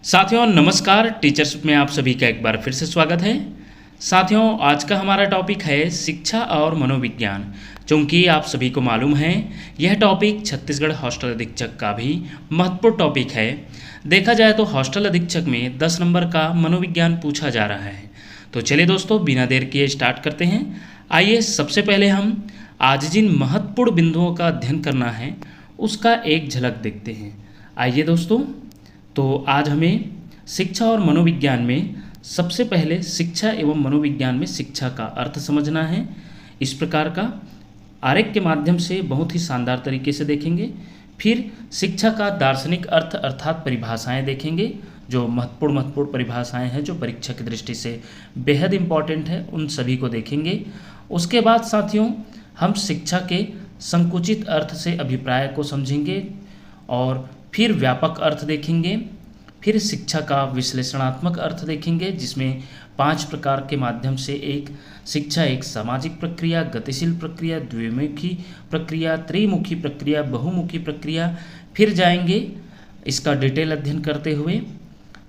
साथियों नमस्कार। टीचर्स में आप सभी का एक बार फिर से स्वागत है। साथियों आज का हमारा टॉपिक है शिक्षा और मनोविज्ञान। चूँकि आप सभी को मालूम है यह टॉपिक छत्तीसगढ़ हॉस्टल अधीक्षक का भी महत्वपूर्ण टॉपिक है। देखा जाए तो हॉस्टल अधीक्षक में 10 नंबर का मनोविज्ञान पूछा जा रहा है। तो चलिए दोस्तों बिना देर किए स्टार्ट करते हैं। आइए सबसे पहले हम आज जिन महत्वपूर्ण बिंदुओं का अध्ययन करना है उसका एक झलक देखते हैं। आइए दोस्तों, तो आज हमें शिक्षा और मनोविज्ञान में सबसे पहले शिक्षा एवं मनोविज्ञान में शिक्षा का अर्थ समझना है। इस प्रकार का आरेख के माध्यम से बहुत ही शानदार तरीके से देखेंगे। फिर शिक्षा का दार्शनिक अर्थ अर्थात परिभाषाएं देखेंगे, जो महत्वपूर्ण परिभाषाएं हैं जो परीक्षा की दृष्टि से बेहद इम्पॉर्टेंट है, उन सभी को देखेंगे। उसके बाद साथियों हम शिक्षा के संकुचित अर्थ से अभिप्राय को समझेंगे और फिर व्यापक अर्थ देखेंगे। फिर शिक्षा का विश्लेषणात्मक अर्थ देखेंगे, जिसमें 5 प्रकार के माध्यम से शिक्षा एक सामाजिक प्रक्रिया, गतिशील प्रक्रिया, द्विमुखी प्रक्रिया, त्रिमुखी प्रक्रिया, बहुमुखी प्रक्रिया। फिर जाएंगे इसका डिटेल अध्ययन करते हुए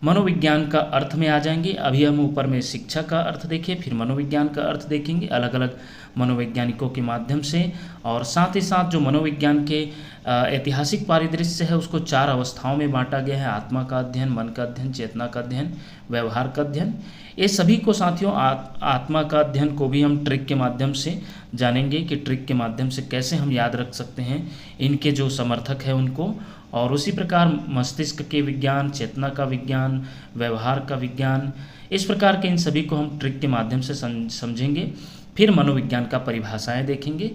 मनोविज्ञान का अर्थ में आ जाएंगे। अभी हम ऊपर में शिक्षा का अर्थ देखें, फिर मनोविज्ञान का अर्थ देखेंगे अलग अलग मनोवैज्ञानिकों के माध्यम से। और साथ ही साथ जो मनोविज्ञान के ऐतिहासिक परिदृश्य है उसको 4 अवस्थाओं में बांटा गया है: आत्मा का अध्ययन, मन का अध्ययन, चेतना का अध्ययन, व्यवहार का अध्ययन। ये सभी को साथियों आत्मा का अध्ययन को भी हम ट्रिक के माध्यम से जानेंगे कि ट्रिक के माध्यम से कैसे हम याद रख सकते हैं इनके जो समर्थक है उनको। और उसी प्रकार मस्तिष्क के विज्ञान, चेतना का विज्ञान, व्यवहार का विज्ञान, इस प्रकार के इन सभी को हम ट्रिक के माध्यम से समझेंगे। फिर मनोविज्ञान का परिभाषाएं देखेंगे।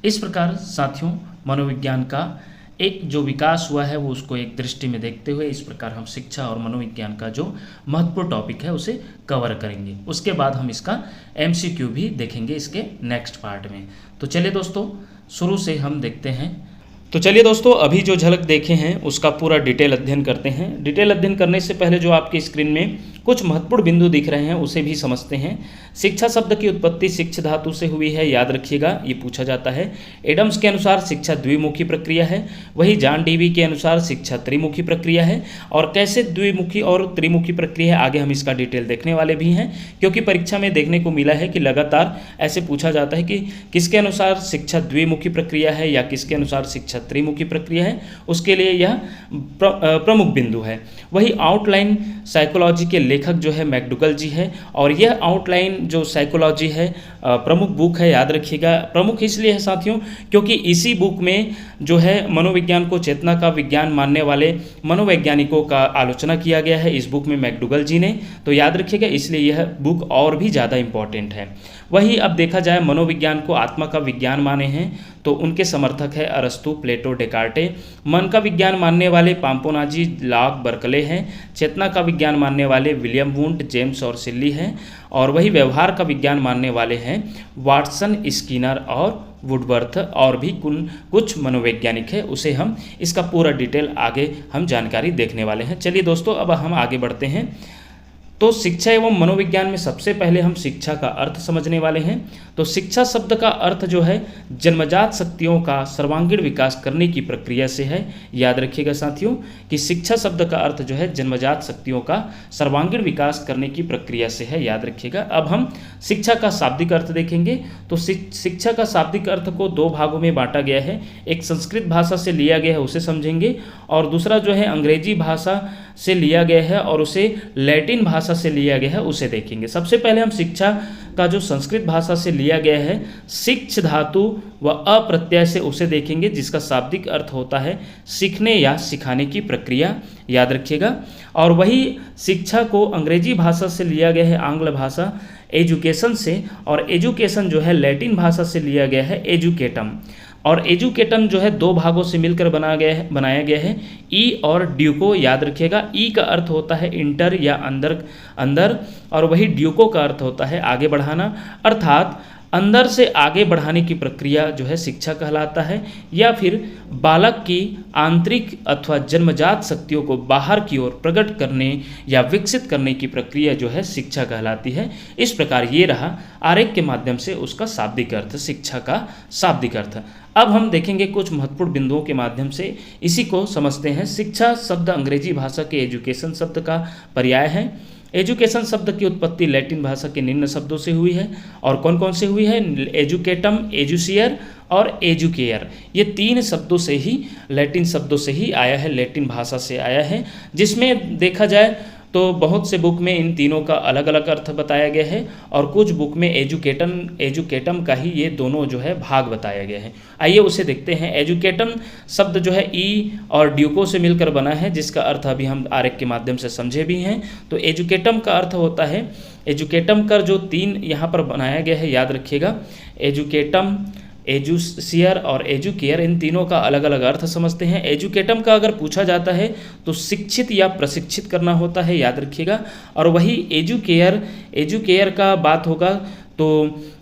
इस प्रकार साथियों मनोविज्ञान का एक जो विकास हुआ है वो उसको एक दृष्टि में देखते हुए इस प्रकार हम शिक्षा और मनोविज्ञान का जो महत्वपूर्ण टॉपिक है उसे कवर करेंगे। उसके बाद हम इसका MCQ भी देखेंगे इसके नेक्स्ट पार्ट में। तो चलिए दोस्तों शुरू से हम देखते हैं। तो चलिए दोस्तों अभी जो झलक देखे हैं उसका पूरा डिटेल अध्ययन करते हैं। डिटेल अध्ययन करने से पहले जो आपकी स्क्रीन में कुछ महत्वपूर्ण बिंदु दिख रहे हैं उसे भी समझते हैं। शिक्षा शब्द की उत्पत्ति शिक्ष धातु से हुई है, याद रखिएगा, ये पूछा जाता है। एडम्स के अनुसार शिक्षा द्विमुखी प्रक्रिया है, वही जॉन डीवी के अनुसार शिक्षा त्रिमुखी प्रक्रिया है। और कैसे द्विमुखी और त्रिमुखी प्रक्रिया है आगे हम इसका डिटेल देखने वाले भी हैं, क्योंकि परीक्षा में देखने को मिला है कि लगातार ऐसे पूछा जाता है कि किसके अनुसार शिक्षा द्विमुखी प्रक्रिया है या किसके अनुसार शिक्षा त्रिमुखी प्रक्रिया है। उसके लिए यह प्रमुख बिंदु है। वही आउटलाइन साइकोलॉजी के लेखक जो है मैकडुगल जी है, और यह आउटलाइन जो साइकोलॉजी है प्रमुख बुक है, याद रखिएगा। प्रमुख इसलिए है साथियों क्योंकि इसी बुक में जो है मनोविज्ञान को चेतना का विज्ञान मानने वाले मनोवैज्ञानिकों का आलोचना किया गया है इस बुक में मैकडुगल जी ने। तो याद रखिएगा इसलिए यह बुक और भी ज़्यादा इम्पॉर्टेंट है। वही अब देखा जाए मनोविज्ञान को आत्मा का विज्ञान माने हैं तो उनके समर्थक है अरस्तु, प्लेटो, डेकार्टे। मन का विज्ञान मानने वाले पाम्पोनाजी, लॉक, बर्कले हैं। चेतना का विज्ञान मानने वाले विलियम वुंट, जेम्स और सिल्ली हैं। और वही व्यवहार का विज्ञान मानने वाले हैं वाटसन, स्किनर और वुडवर्थ। और भी कुछ मनोवैज्ञानिक है, उसे हम इसका पूरा डिटेल आगे हम जानकारी देखने वाले हैं। चलिए दोस्तों अब हम आगे बढ़ते हैं। तो शिक्षा एवं मनोविज्ञान में सबसे पहले हम शिक्षा का अर्थ समझने वाले हैं। तो शिक्षा शब्द का अर्थ जो है जन्मजात शक्तियों का सर्वांगीण विकास करने की प्रक्रिया से है। याद रखिएगा साथियों कि शिक्षा शब्द का अर्थ जो है जन्मजात शक्तियों का सर्वांगीण विकास करने की प्रक्रिया से है, याद रखिएगा। अब हम शिक्षा का शाब्दिक अर्थ देखेंगे। तो शिक्षा का शाब्दिक अर्थ को 2 भागों में बांटा गया है। एक संस्कृत भाषा से लिया गया है उसे समझेंगे, और दूसरा जो है अंग्रेजी भाषा से लिया गया है और उसे लैटिन भाषा से लिया गया है, उसे देखेंगे। सबसे पहले हम शिक्षा का जो संस्कृत भाषा से लिया गया है शिक्ष धातु व अप्रत्यय से उसे देखेंगे, जिसका शाब्दिक अर्थ होता है सीखने या सिखाने की प्रक्रिया, याद रखिएगा। और वही शिक्षा को अंग्रेजी भाषा से लिया गया है आंग्ल भाषा एजुकेशन से, और एजुकेशन जो है लैटिन भाषा से लिया गया है एजुकेटम। और एजुकेटम जो है 2 भागों से मिलकर बनाया गया है ई और ड्यूको, याद रखिएगा। ई का अर्थ होता है इंटर या अंदर, और वही ड्यूको का अर्थ होता है आगे बढ़ाना, अर्थात अंदर से आगे बढ़ाने की प्रक्रिया जो है शिक्षा कहलाता है, या फिर बालक की आंतरिक अथवा जन्मजात शक्तियों को बाहर की ओर प्रकट करने या विकसित करने की प्रक्रिया जो है शिक्षा कहलाती है। इस प्रकार ये रहा आरेख के माध्यम से उसका शाब्दिक अर्थ, शिक्षा का शाब्दिक अर्थ। अब हम देखेंगे कुछ महत्वपूर्ण बिंदुओं के माध्यम से इसी को समझते हैं। शिक्षा शब्द अंग्रेजी भाषा के एजुकेशन शब्द का पर्याय है। एजुकेशन शब्द की उत्पत्ति लैटिन भाषा के निम्न शब्दों से हुई है। और कौन कौन से हुई है? एजुकेटम, एजुसियर और एजुकेयर। ये 3 शब्दों से ही, लैटिन शब्दों से ही आया है, लैटिन भाषा से आया है, जिसमें देखा जाए तो बहुत से बुक में इन तीनों का अलग अलग अर्थ बताया गया है और कुछ बुक में एजुकेटम का ही ये दोनों जो है भाग बताया गया है। आइए उसे देखते हैं। एजुकेटम शब्द जो है ई और ड्यूको से मिलकर बना है, जिसका अर्थ अभी हम आरेख के माध्यम से समझे भी हैं। तो एजुकेटम का अर्थ होता है, एजुकेटम का जो 3 यहाँ पर बनाया गया है, याद रखिएगा, एजुकेटम, एजुसियर और एजुकेयर, इन तीनों का अलग अलग अर्थ समझते हैं। एजुकेटम का अगर पूछा जाता है तो शिक्षित या प्रशिक्षित करना होता है, याद रखिएगा। और वही एजुकेयर का बात होगा तो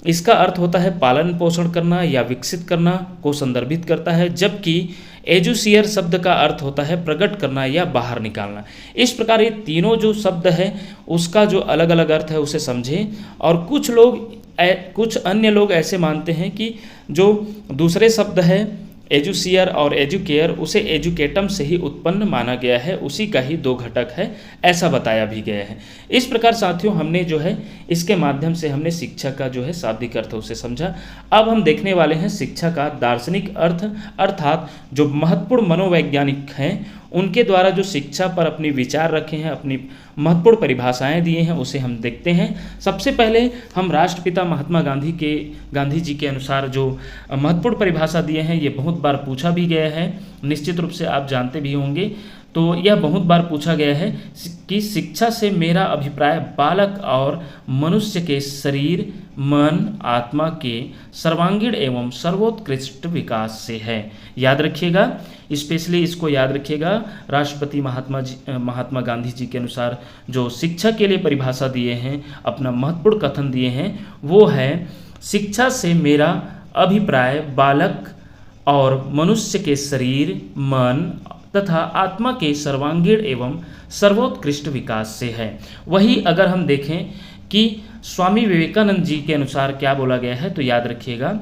इसका अर्थ होता है पालन पोषण करना या विकसित करना को संदर्भित करता है, जबकि एजुसियर शब्द का अर्थ होता है प्रकट करना या बाहर निकालना। इस प्रकार ये तीनों जो शब्द है उसका जो अलग अलग अर्थ है उसे समझें। और कुछ अन्य लोग ऐसे मानते हैं कि जो दूसरे शब्द है एजुसियर और एजुकेयर, उसे एजुकेटम से ही उत्पन्न माना गया है, उसी का ही 2 घटक है, ऐसा बताया भी गया है। इस प्रकार साथियों हमने जो है इसके माध्यम से हमने शिक्षा का जो है शाब्दिक अर्थ उसे समझा। अब हम देखने वाले हैं शिक्षा का दार्शनिक अर्थ, अर्थात जो महत्वपूर्ण मनोवैज्ञानिक हैं उनके द्वारा जो शिक्षा पर अपने विचार रखे हैं, अपनी महत्वपूर्ण परिभाषाएं दिए हैं, उसे हम देखते हैं। सबसे पहले हम राष्ट्रपिता महात्मा गांधी जी के अनुसार जो महत्वपूर्ण परिभाषा दिए हैं, ये बहुत बार पूछा भी गया है, निश्चित रूप से आप जानते भी होंगे। तो यह बहुत बार पूछा गया है कि शिक्षा से मेरा अभिप्राय बालक और मनुष्य के शरीर, मन, आत्मा के सर्वांगीण एवं सर्वोत्कृष्ट विकास से है। याद रखिएगा, स्पेशली इसको याद रखिएगा। राष्ट्रपति महात्मा गांधी जी के अनुसार जो शिक्षा के लिए परिभाषा दिए हैं, अपना महत्वपूर्ण कथन दिए हैं, वो है शिक्षा से मेरा अभिप्राय बालक और मनुष्य के शरीर, मन तथा आत्मा के सर्वांगीण एवं सर्वोत्कृष्ट विकास से है। वही अगर हम देखें कि स्वामी विवेकानंद जी के अनुसार क्या बोला गया है, तो याद रखिएगा,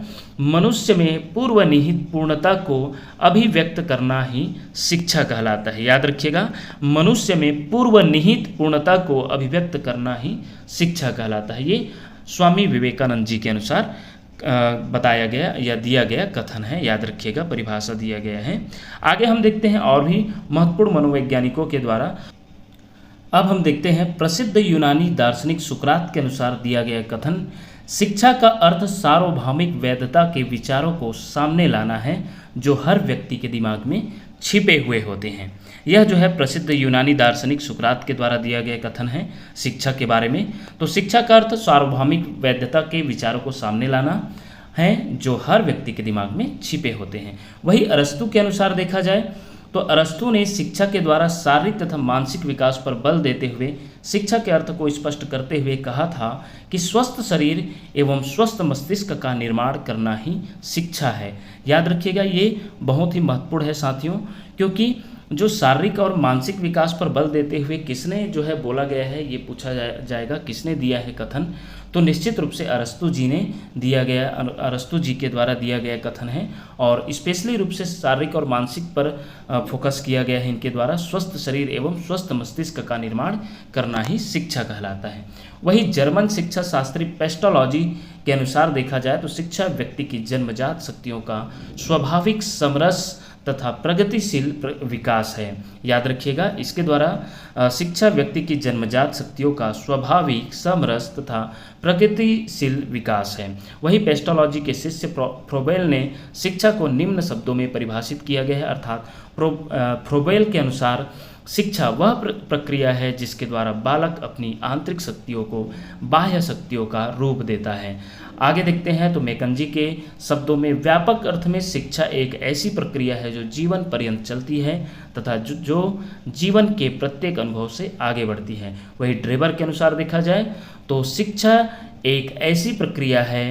मनुष्य में पूर्व निहित पूर्णता को अभिव्यक्त करना ही शिक्षा कहलाता है। याद रखिएगा, मनुष्य में पूर्व निहित पूर्णता को अभिव्यक्त करना ही शिक्षा कहलाता है। ये स्वामी विवेकानंद जी के अनुसार बताया गया या दिया गया कथन है, याद रखिएगा, परिभाषा दिया गया है। आगे हम देखते हैं और भी महत्वपूर्ण मनोवैज्ञानिकों के द्वारा। अब हम देखते हैं प्रसिद्ध यूनानी दार्शनिक सुकरात के अनुसार दिया गया कथन, शिक्षा का अर्थ सार्वभौमिक वैधता के विचारों को सामने लाना है जो हर व्यक्ति के दिमाग में छिपे हुए होते हैं। यह जो है प्रसिद्ध यूनानी दार्शनिक सुकरात के द्वारा दिया गया कथन है शिक्षा के बारे में। तो शिक्षा का अर्थ सार्वभौमिक वैधता के विचारों को सामने लाना है जो हर व्यक्ति के दिमाग में छिपे होते हैं। वही अरस्तु के अनुसार देखा जाए तो अरस्तु ने शिक्षा के द्वारा शारीरिक तथा मानसिक विकास पर बल देते हुए शिक्षा के अर्थ को स्पष्ट करते हुए कहा था कि स्वस्थ शरीर एवं स्वस्थ मस्तिष्क का निर्माण करना ही शिक्षा है। याद रखिएगा, ये बहुत ही महत्वपूर्ण है साथियों, क्योंकि जो शारीरिक और मानसिक विकास पर बल देते हुए किसने जो है बोला गया है, ये पूछा जाएगा किसने दिया है कथन, तो निश्चित रूप से अरस्तु जी के द्वारा दिया गया कथन है। और स्पेशली रूप से शारीरिक और मानसिक पर फोकस किया गया है इनके द्वारा। स्वस्थ शरीर एवं स्वस्थ मस्तिष्क का निर्माण करना ही शिक्षा कहलाता है। वही जर्मन शिक्षा शास्त्री पेस्टोलॉजी के अनुसार देखा जाए तो शिक्षा व्यक्ति की जन्मजात शक्तियों का स्वाभाविक समरस तथा प्रगतिशील विकास है। याद रखिएगा, इसके द्वारा शिक्षा व्यक्ति की जन्मजात शक्तियों का स्वाभाविक समरस तथा प्रगतिशील विकास है। वही पेस्टोलॉजी के शिष्य फ्रोबेल ने शिक्षा को निम्न शब्दों में परिभाषित किया गया है, अर्थात फ्रोबेल के अनुसार शिक्षा वह प्रक्रिया है जिसके द्वारा बालक अपनी आंतरिक शक्तियों को बाह्य शक्तियों का रूप देता है। आगे देखते हैं तो मैकेंजी के शब्दों में व्यापक अर्थ में शिक्षा एक ऐसी प्रक्रिया है जो जीवन पर्यंत चलती है तथा जो जीवन के प्रत्येक अनुभव से आगे बढ़ती है। वही ड्रेबर के अनुसार देखा जाए तो शिक्षा एक ऐसी प्रक्रिया है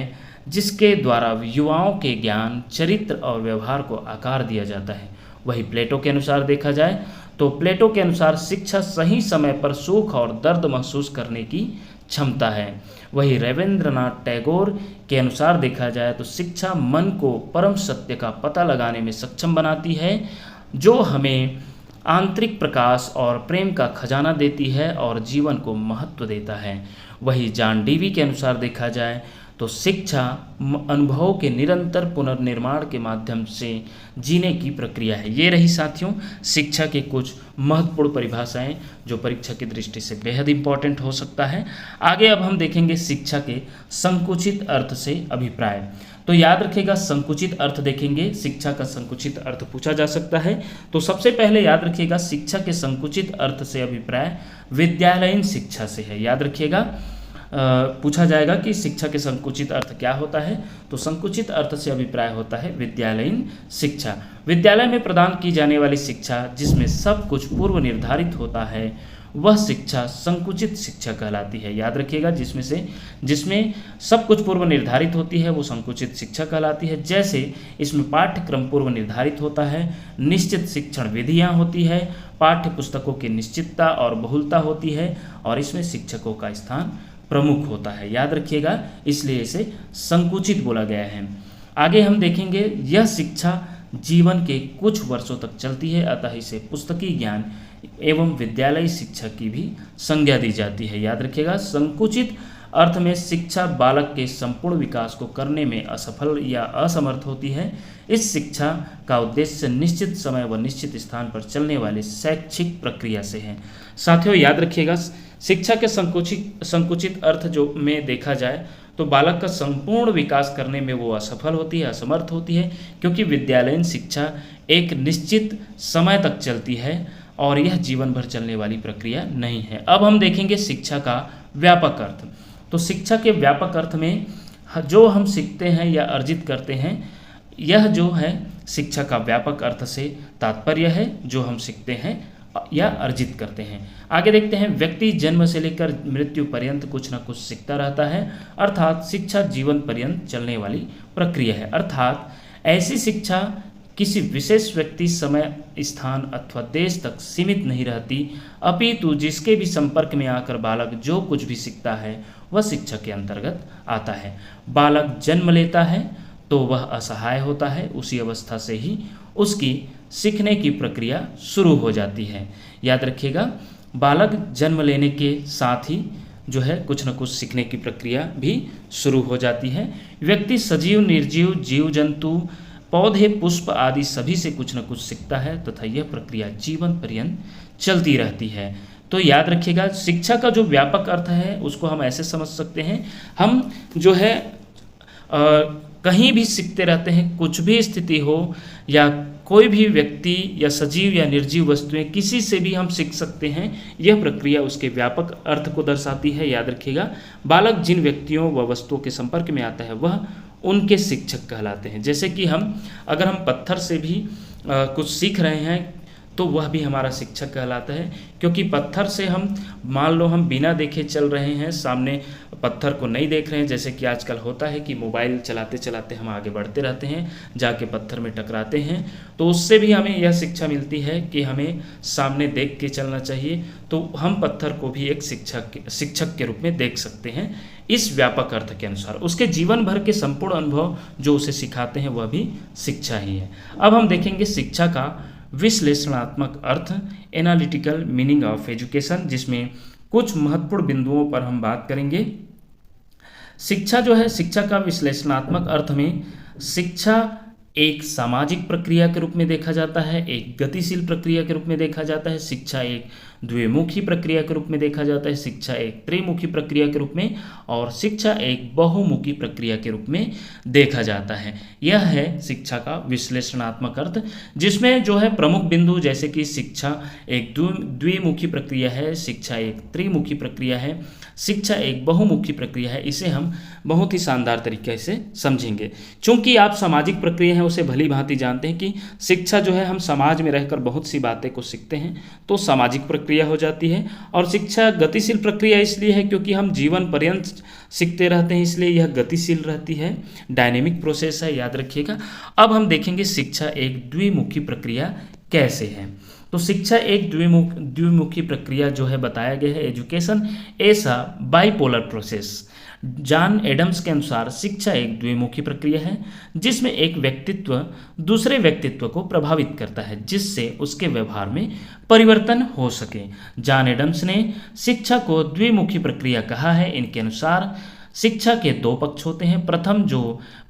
जिसके द्वारा युवाओं के ज्ञान, चरित्र और व्यवहार को आकार दिया जाता है। वही प्लेटो के अनुसार देखा जाए तो प्लेटो के अनुसार शिक्षा सही समय पर सुख और दर्द महसूस करने की क्षमता है। वही रविंद्रनाथ टैगोर के अनुसार देखा जाए तो शिक्षा मन को परम सत्य का पता लगाने में सक्षम बनाती है, जो हमें आंतरिक प्रकाश और प्रेम का खजाना देती है और जीवन को महत्व देता है। वही जॉन डीवी के अनुसार देखा जाए तो शिक्षा अनुभवों के निरंतर पुनर्निर्माण के माध्यम से जीने की प्रक्रिया है। ये रही साथियों शिक्षा के कुछ महत्वपूर्ण परिभाषाएं जो परीक्षा की दृष्टि से बेहद इंपॉर्टेंट हो सकता है। आगे अब हम देखेंगे शिक्षा के संकुचित अर्थ से अभिप्राय। तो याद रखिएगा संकुचित अर्थ देखेंगे, शिक्षा का संकुचित अर्थ पूछा जा सकता है। तो सबसे पहले याद रखिएगा शिक्षा के संकुचित अर्थ से अभिप्राय विद्यालयीन शिक्षा से है। याद रखिएगा पूछा जाएगा कि शिक्षा के संकुचित अर्थ क्या होता है, तो संकुचित अर्थ से अभिप्राय होता है विद्यालयीन शिक्षा। विद्यालय में प्रदान की जाने वाली शिक्षा जिसमें सब कुछ पूर्व निर्धारित होता है वह शिक्षा संकुचित शिक्षा कहलाती है। याद रखिएगा जिसमें सब कुछ पूर्व निर्धारित होती है वो संकुचित शिक्षा कहलाती है। जैसे इसमें पाठ्यक्रम पूर्व निर्धारित होता है, निश्चित शिक्षण विधियाँ होती है, पाठ्य पुस्तकों की निश्चितता और बहुलता होती है और इसमें शिक्षकों का स्थान प्रमुख होता है। याद रखिएगा इसलिए इसे संकुचित बोला गया है। आगे हम देखेंगे यह शिक्षा जीवन के कुछ वर्षों तक चलती है, अतः इसे पुस्तकीय ज्ञान एवं विद्यालयी शिक्षा की भी संज्ञा दी जाती है। याद रखिएगा संकुचित अर्थ में शिक्षा बालक के संपूर्ण विकास को करने में असफल या असमर्थ होती है। इस शिक्षा का उद्देश्य निश्चित समय व निश्चित स्थान पर चलने वाले शैक्षिक प्रक्रिया से है। साथियों याद रखिएगा शिक्षा के संकुचित अर्थ जो में देखा जाए तो बालक का संपूर्ण विकास करने में वो असफल होती है, असमर्थ होती है, क्योंकि विद्यालयीन शिक्षा एक निश्चित समय तक चलती है और यह जीवन भर चलने वाली प्रक्रिया नहीं है। अब हम देखेंगे शिक्षा का व्यापक अर्थ। तो शिक्षा के व्यापक अर्थ में जो हम सीखते हैं या अर्जित करते हैं, यह जो है शिक्षा का व्यापक अर्थ से तात्पर्य है जो हम सीखते हैं या अर्जित करते हैं। आगे देखते हैं व्यक्ति जन्म से लेकर मृत्यु पर्यंत कुछ न कुछ सीखता रहता है, अर्थात शिक्षा जीवन पर्यंत चलने वाली प्रक्रिया है। अर्थात ऐसी शिक्षा किसी विशेष व्यक्ति, समय, स्थान अथवा देश तक सीमित नहीं रहती, अपितु जिसके भी संपर्क में आकर बालक जो कुछ भी सीखता है वह शिक्षा के अंतर्गत आता है। बालक जन्म लेता है तो वह असहाय होता है, उसी अवस्था से ही उसकी सीखने की प्रक्रिया शुरू हो जाती है। याद रखिएगा बालक जन्म लेने के साथ ही जो है कुछ न कुछ सीखने की प्रक्रिया भी शुरू हो जाती है। व्यक्ति सजीव, निर्जीव, जीव जंतु, पौधे, पुष्प आदि सभी से कुछ न कुछ सीखता है तथा यह प्रक्रिया जीवन पर्यंत चलती रहती है। तो याद रखिएगा शिक्षा का जो व्यापक अर्थ है उसको हम ऐसे समझ सकते हैं, हम जो है कहीं भी सीखते रहते हैं, कुछ भी स्थिति हो या कोई भी व्यक्ति या सजीव या निर्जीव वस्तुएं किसी से भी हम सीख सकते हैं। यह प्रक्रिया उसके व्यापक अर्थ को दर्शाती है। याद रखिएगा बालक जिन व्यक्तियों व वस्तुओं के संपर्क में आता है वह उनके शिक्षक कहलाते हैं। जैसे कि अगर हम पत्थर से भी कुछ सीख रहे हैं तो वह भी हमारा शिक्षक कहलाता है, क्योंकि पत्थर से हम मान लो हम बिना देखे चल रहे हैं, सामने पत्थर को नहीं देख रहे हैं, जैसे कि आजकल होता है कि मोबाइल चलाते चलाते हम आगे बढ़ते रहते हैं, जाके पत्थर में टकराते हैं, तो उससे भी हमें यह शिक्षा मिलती है कि हमें सामने देख के चलना चाहिए। तो हम पत्थर को भी एक शिक्षक के रूप में देख सकते हैं इस व्यापक अर्थ के अनुसार। उसके जीवन भर के संपूर्ण अनुभव जो उसे सिखाते हैं वह भी शिक्षा ही है। अब हम देखेंगे शिक्षा का विश्लेषणात्मक अर्थ, एनालिटिकल मीनिंग ऑफ एजुकेशन, जिसमें कुछ महत्वपूर्ण बिंदुओं पर हम बात करेंगे। शिक्षा जो है, शिक्षा का विश्लेषणात्मक अर्थ में शिक्षा एक सामाजिक प्रक्रिया के रूप में देखा जाता है, एक गतिशील प्रक्रिया के रूप में देखा जाता है, शिक्षा एक द्विमुखी प्रक्रिया के रूप में देखा जाता है, शिक्षा एक त्रिमुखी प्रक्रिया के रूप में, और शिक्षा एक बहुमुखी प्रक्रिया के रूप में देखा जाता है। यह है शिक्षा का विश्लेषणात्मक अर्थ, जिसमें जो है प्रमुख बिंदु जैसे कि शिक्षा एक द्विमुखी प्रक्रिया है, शिक्षा एक त्रिमुखी प्रक्रिया है, शिक्षा एक बहुमुखी प्रक्रिया है, इसे हम बहुत ही शानदार तरीके से समझेंगे। चूंकि आप सामाजिक प्रक्रिया है उसे भली भांति जानते हैं कि शिक्षा जो है हम समाज में रहकर बहुत सी बातें को सीखते हैं तो सामाजिक प्रक्रिया हो जाती है, और शिक्षा गतिशील प्रक्रिया इसलिए है क्योंकि हम जीवन पर्यंत सीखते रहते हैं, इसलिए यह गतिशील रहती है, डायनेमिक प्रोसेस है। याद रखिएगा। अब हम देखेंगे शिक्षा एक द्विमुखी प्रक्रिया कैसे है। तो तो शिक्षा एक द्विमुखी प्रक्रिया जो है बताया गया है। Education as a bipolar process. John Adams के अनुसार शिक्षा एक द्विमुखी प्रक्रिया है जिसमें एक व्यक्तित्व दूसरे व्यक्तित्व को प्रभावित करता है जिससे उसके व्यवहार में परिवर्तन हो सके। जॉन एडम्स ने शिक्षा को द्विमुखी प्रक्रिया कहा है। इनके अनुसार शिक्षा के दो पक्ष होते हैं। प्रथम जो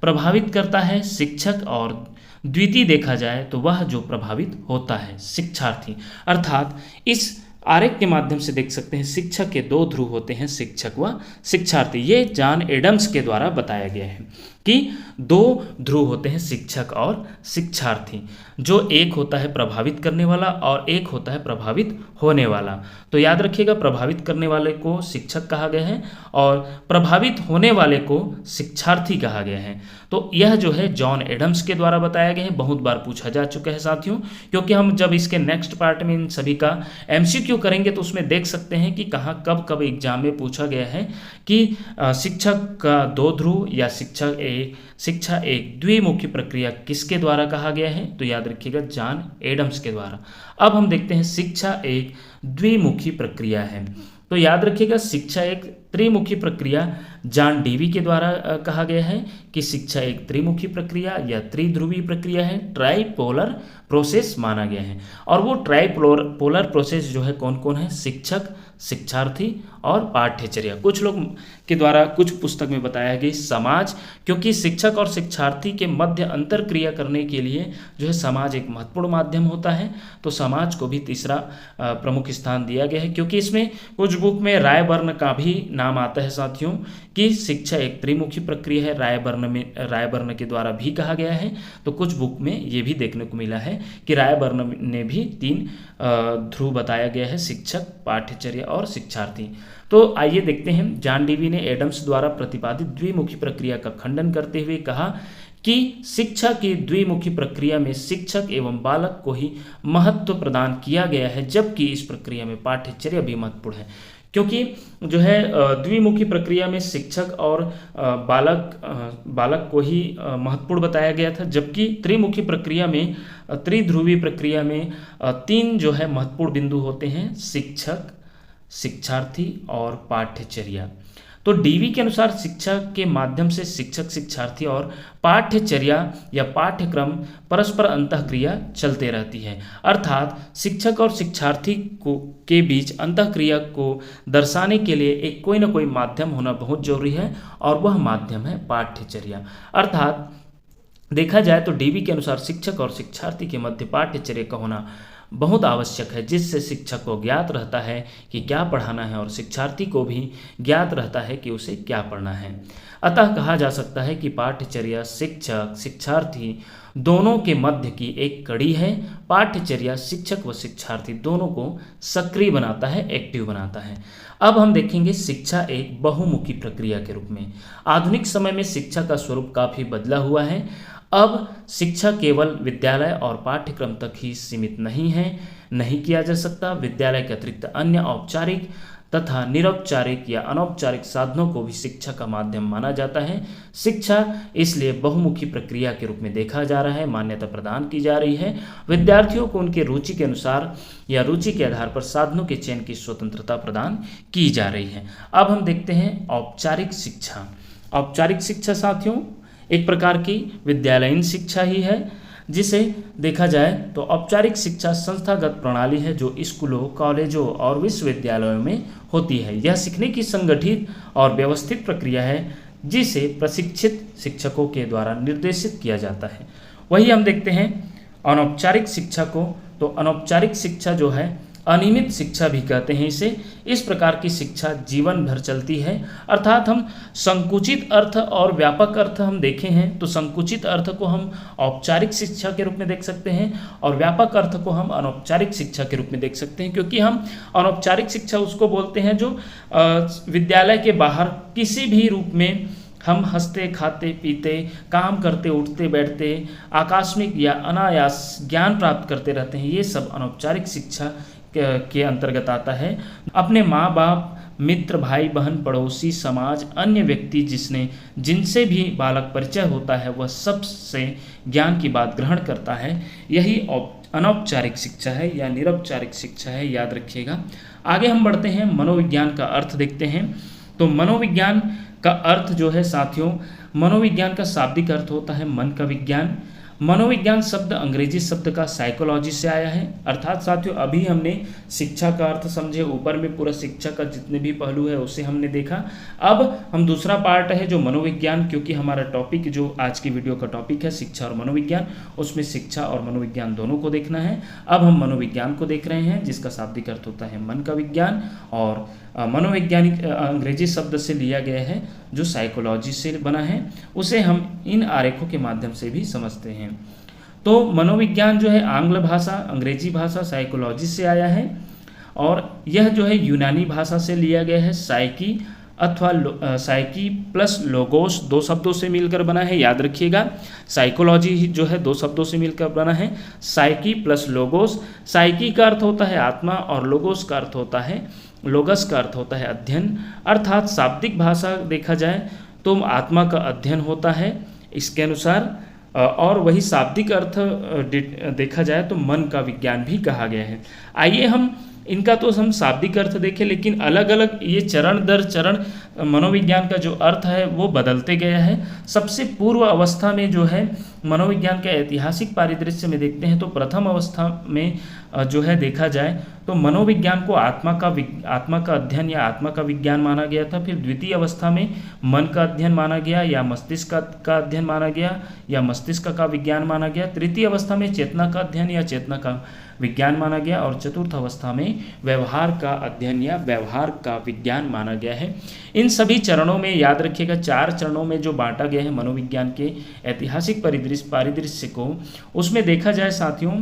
प्रभावित करता है शिक्षक, और द्वितीय देखा जाए तो वह जो प्रभावित होता है शिक्षार्थी। अर्थात इस आरेख के माध्यम से देख सकते हैं शिक्षक के दो ध्रुव होते हैं, शिक्षक व शिक्षार्थी। ये जॉन एडम्स के द्वारा बताया गया है कि दो ध्रुव होते हैं शिक्षक और शिक्षार्थी, जो एक होता है प्रभावित करने वाला और एक होता है प्रभावित होने वाला। तो याद रखिएगा, प्रभावित करने वाले को शिक्षक कहा गया है और प्रभावित होने वाले को शिक्षार्थी कहा गया है। तो यह जो है जॉन एडम्स के द्वारा बताया गया है। बहुत बार पूछा जा चुका है साथियों, क्योंकि हम जब इसके नेक्स्ट पार्ट में इन सभी का एमसीक्यू करेंगे तो उसमें देख सकते हैं कि कहाँ कब कब एग्जाम में पूछा गया है कि शिक्षक का दो ध्रुव या शिक्षा एक द्विमुखी प्रक्रिया किसके द्वारा कहा गया है। तो याद रखिएगा जॉन एडम्स के द्वारा। अब हम देखते हैं शिक्षा एक द्विमुखी प्रक्रिया है। तो याद रखिएगा शिक्षा एक त्रिमुखी प्रक्रिया जॉन डेवी के द्वारा कहा गया है कि शिक्षा एक त्रिमुखी प्रक्रिया या त्रिध्रुवी प्रक्रिया है, ट्राइपोलर प्रोसेस माना गया है। और वो ट्राइपोलर प्रोसेस जो है कौन कौन है, शिक्षक, शिक्षार्थी और पाठ्यचर्या। कुछ लोग के द्वारा कुछ पुस्तक में बताया गया समाज, क्योंकि शिक्षक और शिक्षार्थी के मध्य अंतर क्रिया करने के लिए जो है समाज एक महत्वपूर्ण माध्यम होता है। तो समाज को भी तीसरा प्रमुख स्थान दिया गया है, क्योंकि इसमें कुछ बुक में रायबर्न का भी नाम आता है साथियों कि शिक्षा एक त्रिमुखी प्रक्रिया है। रायबर्न के द्वारा भी कहा गया है। तो कुछ बुक में ये भी देखने को मिला है कि रायबर्न ने भी तीन ध्रुव बताया गया है, शिक्षक, पाठ्यचर्या और शिक्षार्थी। तो आइए देखते हैं, जॉन डेवी ने एडम्स द्वारा प्रतिपादित द्विमुखी प्रक्रिया का खंडन करते हुए कहा कि शिक्षा की द्विमुखी प्रक्रिया में शिक्षक एवं बालक को ही महत्व प्रदान किया गया है, जबकि इस प्रक्रिया में पाठ्यचर्या भी महत्वपूर्ण है। क्योंकि जो है द्विमुखी प्रक्रिया में शिक्षक और बालक को ही महत्वपूर्ण बताया गया था, जबकि त्रिमुखी प्रक्रिया में, त्रिध्रुवी प्रक्रिया में तीन जो है महत्वपूर्ण बिंदु होते हैं, शिक्षक, शिक्षार्थी और पाठ्यचर्या। तो डीवी के अनुसार शिक्षा के माध्यम से शिक्षक, शिक्षार्थी और पाठ्यचर्या या पाठ्यक्रम परस्पर अंतःक्रिया चलते रहती है। अर्थात शिक्षक और शिक्षार्थी को के बीच अंतःक्रिया को दर्शाने के लिए एक कोई ना कोई माध्यम होना बहुत जरूरी है, और वह माध्यम है पाठ्यचर्या। अर्थात देखा जाए तो डीवी के अनुसार शिक्षक और शिक्षार्थी के मध्य पाठ्यचर्या का होना बहुत आवश्यक है, जिससे शिक्षक को ज्ञात रहता है कि क्या पढ़ाना है और शिक्षार्थी को भी ज्ञात रहता है कि उसे क्या पढ़ना है। अतः कहा जा सकता है कि पाठ्यचर्या शिक्षक, शिक्षार्थी दोनों के मध्य की एक कड़ी है। पाठ्यचर्या शिक्षक व शिक्षार्थी दोनों को सक्रिय बनाता है, एक्टिव बनाता है। अब हम देखेंगे शिक्षा एक बहुमुखी प्रक्रिया के रूप में। आधुनिक समय में शिक्षा का स्वरूप काफ़ी बदला हुआ है। अब शिक्षा केवल विद्यालय और पाठ्यक्रम तक ही सीमित नहीं किया जा सकता। विद्यालय के अतिरिक्त अन्य औपचारिक तथा निरौपचारिक या अनौपचारिक साधनों को भी शिक्षा का माध्यम माना जाता है। शिक्षा इसलिए बहुमुखी प्रक्रिया के रूप में देखा जा रहा है, मान्यता प्रदान की जा रही है। विद्यार्थियों को उनके रुचि के अनुसार या रुचि के आधार पर साधनों के चयन की स्वतंत्रता प्रदान की जा रही है। अब हम देखते हैं औपचारिक शिक्षा। औपचारिक शिक्षा साथियों एक प्रकार की विद्यालयीन शिक्षा ही है, जिसे देखा जाए तो औपचारिक शिक्षा संस्थागत प्रणाली है जो स्कूलों, कॉलेजों और विश्वविद्यालयों में होती है। यह सीखने की संगठित और व्यवस्थित प्रक्रिया है जिसे प्रशिक्षित शिक्षकों के द्वारा निर्देशित किया जाता है। वही हम देखते हैं अनौपचारिक शिक्षा को। तो अनौपचारिक शिक्षा जो है अनियमित शिक्षा भी कहते हैं इसे। इस प्रकार की शिक्षा जीवन भर चलती है। अर्थात हम संकुचित अर्थ और व्यापक अर्थ हम देखे हैं तो संकुचित अर्थ को हम औपचारिक शिक्षा के रूप में देख सकते हैं और व्यापक अर्थ को हम अनौपचारिक शिक्षा के रूप में देख सकते हैं, क्योंकि हम अनौपचारिक शिक्षा उसको बोलते हैं जो विद्यालय के बाहर किसी भी रूप में हम हंसते, खाते, पीते, काम करते, उठते, बैठते, आकस्मिक या अनायास ज्ञान प्राप्त करते रहते हैं। ये सब अनौपचारिक शिक्षा के अंतर्गत आता है। अपने माँ बाप, मित्र, भाई बहन, पड़ोसी, समाज, अन्य व्यक्ति जिनसे भी बालक परिचय होता है वह सबसे ज्ञान की बात ग्रहण करता है। यही अनौपचारिक शिक्षा है या निरौपचारिक शिक्षा है, याद रखिएगा। आगे हम बढ़ते हैं, मनोविज्ञान का अर्थ देखते हैं। तो मनोविज्ञान का अर्थ जो है साथियों, मनोविज्ञान का शाब्दिक अर्थ होता है मन का विज्ञान। मनोविज्ञान शब्द अंग्रेजी शब्द का साइकोलॉजी से आया है। अर्थात साथियों अभी हमने शिक्षा का अर्थ समझे, ऊपर में पूरा शिक्षा का जितने भी पहलू है उसे हमने देखा। अब हम दूसरा पार्ट है जो मनोविज्ञान, क्योंकि हमारा टॉपिक जो आज की वीडियो का टॉपिक है शिक्षा और मनोविज्ञान, उसमें शिक्षा और मनोविज्ञान दोनों को देखना है। अब हम मनोविज्ञान को देख रहे हैं जिसका शाब्दिक अर्थ होता है मन का विज्ञान, और मनोवैज्ञानिक अंग्रेजी शब्द से लिया गया है जो साइकोलॉजी से बना है, उसे हम इन आरेखों के माध्यम से भी समझते हैं। तो मनोविज्ञान जो है आंग्ल भाषा, अंग्रेजी भाषा, साइकोलॉजी से आया है, और यह जो है यूनानी भाषा से लिया गया है। साइकी अथवा साइकी प्लस लोगोस 2 शब्दों से मिलकर बना है, याद रखिएगा। साइकोलॉजी जो है 2 शब्दों से मिलकर बना है, साइकी प्लस लोगोस। साइकी का अर्थ होता है आत्मा और लोगोस का अर्थ होता है, लोगस का अर्थ होता है अध्ययन। अर्थात शाब्दिक भाषा देखा जाए तो आत्मा का अध्ययन होता है इसके अनुसार, और वही शाब्दिक अर्थ देखा जाए तो मन का विज्ञान भी कहा गया है। आइए हम इनका तो हम शाब्दिक अर्थ देखें, लेकिन अलग अलग ये चरण दर चरण मनोविज्ञान का जो अर्थ है वो बदलते गया है। सबसे पूर्व अवस्था में जो है मनोविज्ञान के ऐतिहासिक परिदृश्य में देखते हैं तो प्रथम अवस्था में जो है देखा जाए तो मनोविज्ञान को आत्मा का अध्ययन या आत्मा का विज्ञान माना गया था। फिर द्वितीय अवस्था में मन का अध्ययन माना गया या मस्तिष्क का अध्ययन माना गया या मस्तिष्क का विज्ञान माना गया। तृतीय अवस्था में चेतना का अध्ययन या चेतना का विज्ञान माना गया, और चतुर्थ अवस्था में व्यवहार का अध्ययन या व्यवहार का विज्ञान माना गया है। इन सभी चरणों में याद रखिएगा 4 चरणों में जो बांटा गया है मनोविज्ञान के ऐतिहासिक परिदृश्य को, उसमें देखा जाए साथियों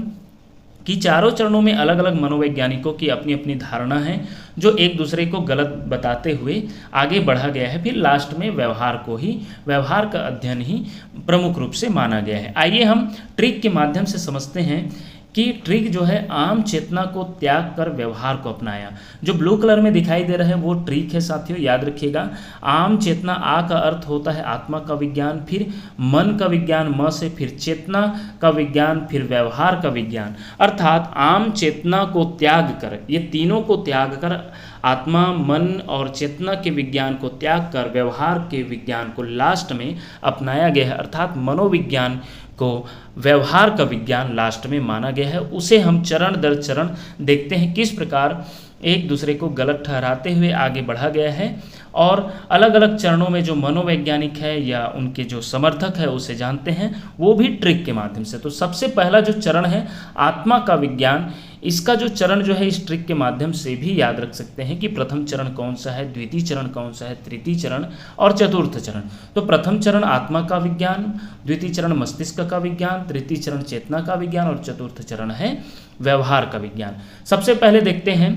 कि चारों चरणों में अलग अलग मनोवैज्ञानिकों की अपनी अपनी धारणा है जो एक दूसरे को गलत बताते हुए आगे बढ़ा गया है। फिर लास्ट में व्यवहार का अध्ययन ही प्रमुख रूप से माना गया है। आइए हम ट्रिक के माध्यम से समझते हैं कि ट्रिक जो है आम चेतना को त्याग कर व्यवहार को अपनाया। जो ब्लू कलर में दिखाई दे रहा है वो ट्रिक है साथियों, याद रखिएगा। आम चेतना, आ का अर्थ होता है आत्मा का विज्ञान, फिर मन का विज्ञान म से, फिर चेतना का विज्ञान, फिर व्यवहार का विज्ञान। अर्थात आम चेतना को त्याग कर, ये तीनों को त्याग कर, आत्मा, मन और चेतना के विज्ञान को त्याग कर व्यवहार के विज्ञान को लास्ट में अपनाया गया है। अर्थात मनोविज्ञान को व्यवहार का विज्ञान लास्ट में माना गया है। उसे हम चरण दर चरण देखते हैं किस प्रकार एक दूसरे को गलत ठहराते हुए आगे बढ़ा गया है, और अलग अलग चरणों में जो मनोवैज्ञानिक है या उनके जो समर्थक है उसे जानते हैं, वो भी ट्रिक के माध्यम से। तो सबसे पहला जो चरण है आत्मा का विज्ञान, इसका जो चरण जो है इस ट्रिक के माध्यम से भी याद रख सकते हैं कि प्रथम चरण कौन सा है, द्वितीय चरण कौन सा है, तृतीय चरण और चतुर्थ चरण। तो प्रथम चरण आत्मा का विज्ञान, द्वितीय चरण मस्तिष्क का विज्ञान, तृतीय चरण चेतना का विज्ञान और चतुर्थ चरण है व्यवहार का विज्ञान। सबसे पहले देखते हैं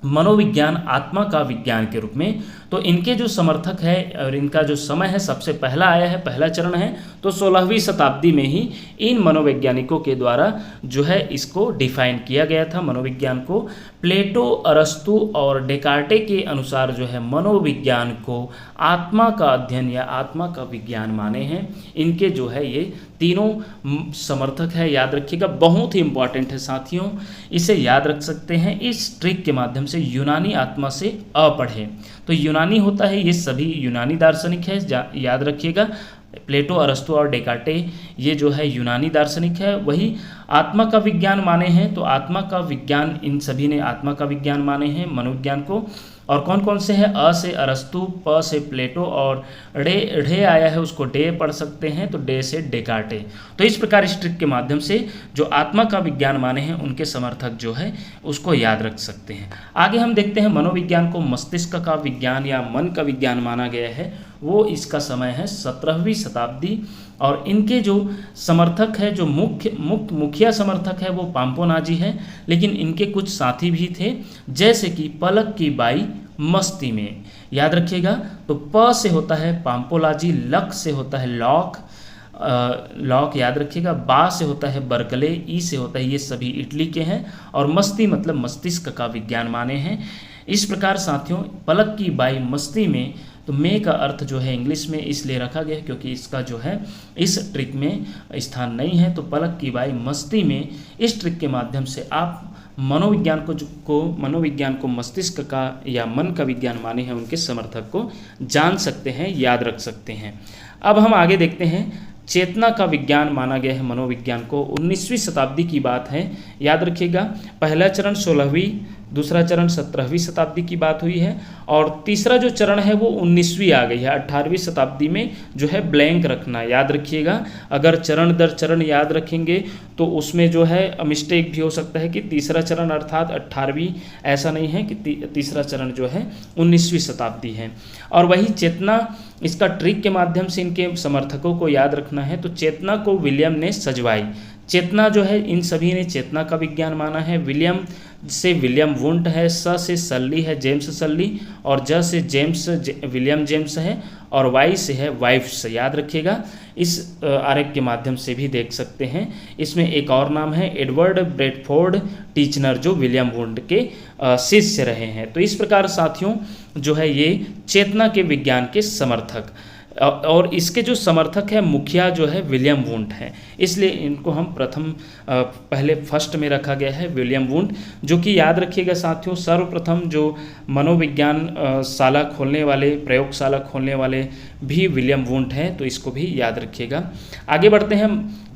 मनोविज्ञान आत्मा का विज्ञान के रूप में। तो इनके जो समर्थक है और इनका जो समय है सबसे पहला आया है, पहला चरण है तो 16वीं शताब्दी में ही इन मनोवैज्ञानिकों के द्वारा जो है इसको डिफाइन किया गया था मनोविज्ञान को। प्लेटो, अरस्तु और डेकार्टे के अनुसार जो है मनोविज्ञान को आत्मा का अध्ययन या आत्मा का विज्ञान माने हैं। इनके जो है ये तीनों समर्थक है, याद रखिएगा, बहुत ही इंपॉर्टेंट है साथियों, इसे याद रख सकते हैं इस ट्रिक के माध्यम से। यूनानी आत्मा से अ पढ़े, तो यूनानी होता है, ये सभी यूनानी दार्शनिक है, याद रखिएगा। प्लेटो, अरस्तु और डेकार्टे ये जो है यूनानी दार्शनिक है। वही आत्मा का विज्ञान माने हैं, तो आत्मा का विज्ञान इन सभी ने आत्मा का विज्ञान माने हैं मनोविज्ञान को। और कौन कौन से हैं? अ से अरस्तु, प से प्लेटो और डे आया है उसको डे पढ़ सकते हैं, तो डे से डेकार्टे। तो इस प्रकार इस ट्रिक के माध्यम से जो आत्मा का विज्ञान माने हैं उनके समर्थक जो है उसको याद रख सकते हैं। आगे हम देखते हैं मनोविज्ञान को मस्तिष्क का विज्ञान या मन का विज्ञान माना गया है। वो इसका समय है 17वीं शताब्दी, और इनके जो समर्थक है, जो मुखिया समर्थक है वो पाम्पोनाजी है, लेकिन इनके कुछ साथी भी थे, जैसे कि पलक की बाई मस्ती में, याद रखिएगा। तो प से होता है पाम्पोलाजी, लक से होता है लॉक, लॉक याद रखिएगा, बा से होता है बर्कले, ई से होता है, ये सभी इटली के हैं, और मस्ती मतलब मस्तिष्क का विज्ञान माने हैं। इस प्रकार साथियों पलक की बाई मस्ती में, तो मे का अर्थ जो है इंग्लिश में इसलिए रखा गया है क्योंकि इसका जो है इस ट्रिक में स्थान नहीं है। तो पलक की बाई मस्ती में, इस ट्रिक के माध्यम से आप मनोविज्ञान को मस्तिष्क का या मन का विज्ञान माने हैं उनके समर्थक को जान सकते हैं, याद रख सकते हैं। अब हम आगे देखते हैं, चेतना का विज्ञान माना गया है मनोविज्ञान को। 19वीं शताब्दी की बात है, याद रखिएगा। पहला चरण 16वीं, दूसरा चरण 17वीं शताब्दी की बात हुई है, और तीसरा जो चरण है वो 19वीं आ गई है। 18वीं शताब्दी में जो है ब्लैंक रखना, याद रखिएगा। अगर चरण दर चरण याद रखेंगे तो उसमें जो है मिस्टेक भी हो सकता है कि तीसरा चरण अर्थात 18वीं, ऐसा नहीं है कि तीसरा चरण जो है 19वीं शताब्दी है। और वही चेतना, इसका ट्रिक के माध्यम से इनके समर्थकों को याद रखना है। तो चेतना को विलियम ने सजवाई। चेतना जो है इन सभी ने चेतना का विज्ञान माना है। विलियम से विलियम वुंट है, स से सल्ली है जेम्स सल्ली, और ज से विलियम जेम्स है, और वाई से है वाइफ्स, याद रखिएगा। इस आरेख के माध्यम से भी देख सकते हैं। इसमें एक और नाम है एडवर्ड ब्रेडफोर्ड टीचनर, जो विलियम वुंट के शिष्य रहे हैं। तो इस प्रकार साथियों जो है ये चेतना के विज्ञान के समर्थक, और इसके जो समर्थक है मुखिया जो है विलियम वुंट है, इसलिए इनको हम पहले फर्स्ट में रखा गया है विलियम वुंट, जो कि याद रखिएगा साथियों सर्वप्रथम जो मनोविज्ञान शाला खोलने वाले, प्रयोगशाला खोलने वाले भी विलियम वुंट हैं, तो इसको भी याद रखिएगा। आगे बढ़ते हैं,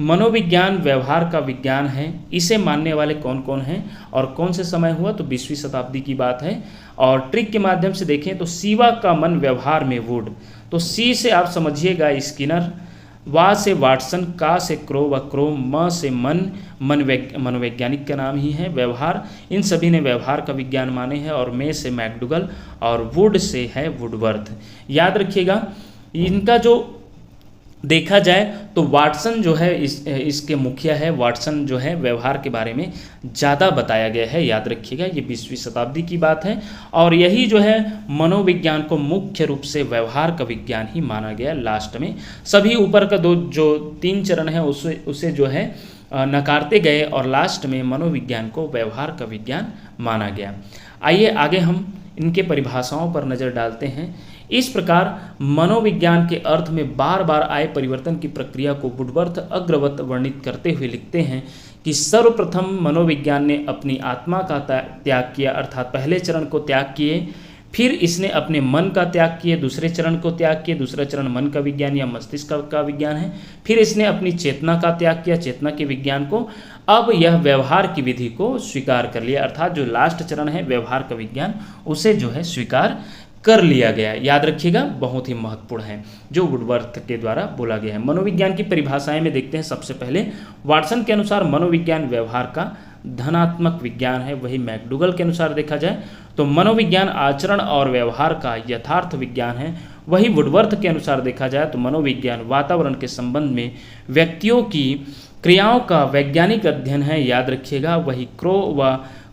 मनोविज्ञान व्यवहार का विज्ञान है, इसे मानने वाले कौन कौन हैं और कौन से समय हुआ, तो 20वीं शताब्दी की बात है। और ट्रिक के माध्यम से देखें तो सीवा का मन व्यवहार में वुड, तो सी से आप समझिएगा स्किनर, वा से वाटसन, का से क्रो व क्रो, म से मनोवैज्ञानिक का नाम ही है। व्यवहार, इन सभी ने व्यवहार का विज्ञान माने हैं। और मे से मैकडुगल, और वुड से है वुडवर्थ, याद रखिएगा। इनका जो देखा जाए तो वाटसन जो है इसके मुखिया है। वाटसन जो है व्यवहार के बारे में ज़्यादा बताया गया है, याद रखिएगा। ये 20वीं शताब्दी की बात है, और यही जो है मनोविज्ञान को मुख्य रूप से व्यवहार का विज्ञान ही माना गया। लास्ट में सभी ऊपर का जो 3 चरण है उसे जो है नकारते गए, और लास्ट में मनोविज्ञान को व्यवहार का विज्ञान माना गया। आइए आगे हम इनके परिभाषाओं पर नज़र डालते हैं। इस प्रकार मनोविज्ञान के अर्थ में बार बार आए परिवर्तन की प्रक्रिया को वुडवर्थ अग्रवत वर्णित करते हुए लिखते हैं कि सर्वप्रथम मनोविज्ञान ने अपनी आत्मा का त्याग किया, अर्थात पहले चरण को त्याग किए, फिर इसने अपने मन का त्याग किए, दूसरे चरण को त्याग किए, दूसरा चरण मन का विज्ञान या मस्तिष्क का विज्ञान है, फिर इसने अपनी चेतना का त्याग किया, चेतना के विज्ञान को, अब यह व्यवहार की विधि को स्वीकार कर लिया, अर्थात जो लास्ट चरण है व्यवहार का विज्ञान उसे जो है स्वीकार कर लिया गया। याद रखिएगा, बहुत ही महत्वपूर्ण है जो वुडवर्थ के द्वारा बोला गया है। मनोविज्ञान की परिभाषाएं में देखते हैं। सबसे पहले वाटसन के अनुसार मनोविज्ञान व्यवहार का धनात्मक विज्ञान है। वही मैकडुगल के अनुसार देखा जाए तो मनोविज्ञान आचरण और व्यवहार का यथार्थ विज्ञान है। वही वुडवर्थ के अनुसार देखा जाए तो मनोविज्ञान वातावरण के संबंध में व्यक्तियों की क्रियाओं का वैज्ञानिक अध्ययन है। याद रखिएगा। वही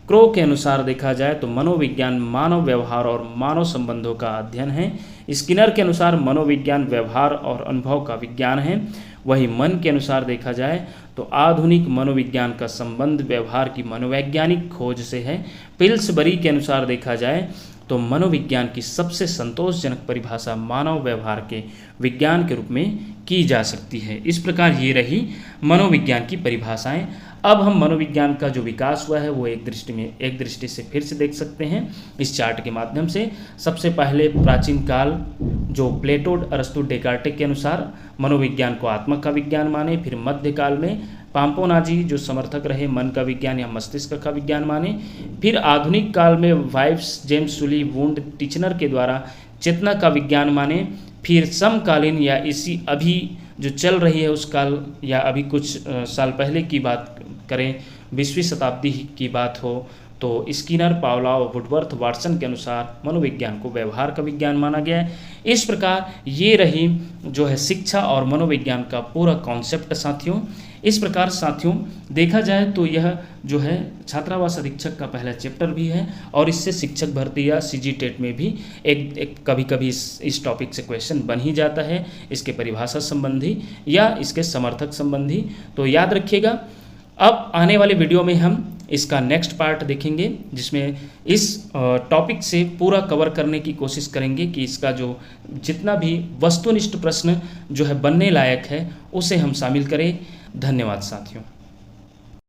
क्रो के अनुसार देखा जाए तो मनोविज्ञान मानव व्यवहार और मानव संबंधों का अध्ययन है। स्किनर के अनुसार मनोविज्ञान व्यवहार और अनुभव का विज्ञान है। वही मन के अनुसार देखा जाए तो आधुनिक मनोविज्ञान का संबंध व्यवहार की मनोवैज्ञानिक खोज से है। पिल्सबरी के अनुसार देखा जाए तो मनोविज्ञान की सबसे संतोषजनक परिभाषा मानव व्यवहार के विज्ञान के रूप में की जा सकती है। इस प्रकार ये रही मनोविज्ञान की परिभाषाएं। अब हम मनोविज्ञान का जो विकास हुआ है वो एक दृष्टि से फिर से देख सकते हैं इस चार्ट के माध्यम से। सबसे पहले प्राचीन काल जो प्लेटो, अरस्तु, डेकार्टे के अनुसार मनोविज्ञान को आत्मा का विज्ञान माने। फिर मध्यकाल में पाम्पोनाजी जो समर्थक रहे मन का विज्ञान या मस्तिष्क का विज्ञान माने। फिर आधुनिक काल में वाइफ्स, जेम्स सुली, वुंड, टिचनर के द्वारा चेतना का विज्ञान माने। फिर समकालीन या इसी अभी जो चल रही है उस काल या अभी कुछ साल पहले की बात करें, 20वीं शताब्दी की बात हो तो स्किनर, पावलोव, वुडवर्थ, वाटसन के अनुसार मनोविज्ञान को व्यवहार का विज्ञान माना गया है। इस प्रकार ये रही जो है शिक्षा और मनोविज्ञान का पूरा कॉन्सेप्ट साथियों। इस प्रकार साथियों देखा जाए तो यह जो है छात्रावास अधीक्षक का पहला चैप्टर भी है और इससे शिक्षक भर्ती या सीजी टेट में भी एक कभी कभी इस टॉपिक से क्वेश्चन बन ही जाता है, इसके परिभाषा संबंधी या इसके समर्थक संबंधी। तो याद रखिएगा। अब आने वाले वीडियो में हम इसका नेक्स्ट पार्ट देखेंगे, जिसमें इस टॉपिक से पूरा कवर करने की कोशिश करेंगे कि इसका जो जितना भी वस्तुनिष्ठ प्रश्न जो है बनने लायक है उसे हम शामिल करें। धन्यवाद साथियों।